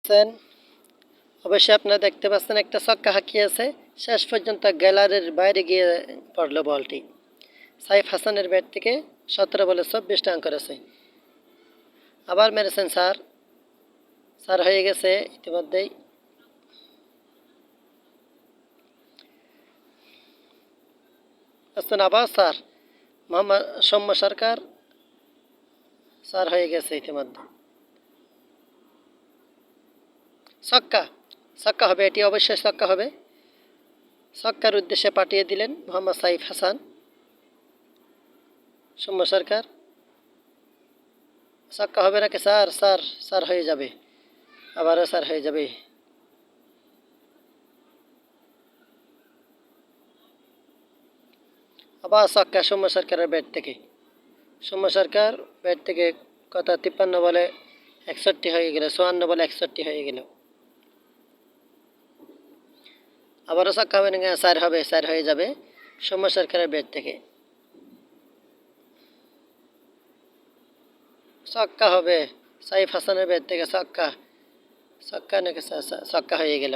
সেন অবশ্যই আপনারা দেখতে পাচ্ছেন একটা ছক্কা হাঁকিয়েছে, শেষ পর্যন্ত গ্যালারির বাইরে গিয়ে পড়লো বলটি। সাইফ হাসানের ব্যাট থেকে 17 বলে 24 রান করেছে। আবার মেরেছেন স্যার, স্যার হয়ে গেছে ইতিমধ্যেই। আসছেন আবার স্যার, মোহাম্মদ সৌম্য সরকার, স্যার হয়ে গেছে ইতিমধ্যে। ছক্কা, ছক্কা হবে, এটি অবশ্যই ছক্কা হবে। ছক্কার উদ্দেশ্যে পাঠিয়ে দিলেন মোহাম্মদ সাইফ হাসান। সৌম্য সরকার, ছক্কা হবে নাকি স্যার? স্যার, স্যার হয়ে যাবে, আবারও স্যার হয়ে যাবে। আবার ছক্কা সৌম্য সরকারের ব্যাট থেকে। সৌম্য সরকার ব্যাট থেকে কত 53 বলে 61 হয়ে গেল, 54 বলে 61 হয়ে গেল। আবারও ছক্কা হবে না? স্যার হবে, স্যার হয়ে যাবে সৌম্য সরকারের ব্যাট থেকে। ছক্কা হবে সাইফ হাসানের ব্যাট থেকে, ছক্কা, ছক্কা নাকি ছক্কা হয়ে গেল।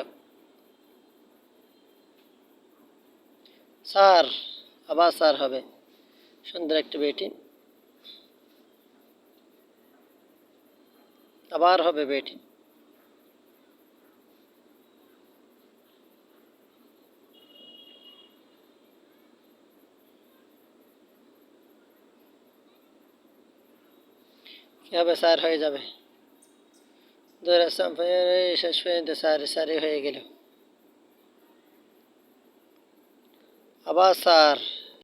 স্যার, আবার স্যার হবে। সুন্দর একটি ব্যাটিং, আবার হবে ব্যাটিং। কি হবে? স্যার হয়ে যাবে। শেষ পর্যন্ত স্যার, স্যারই হয়ে গেল। আবার স্যার।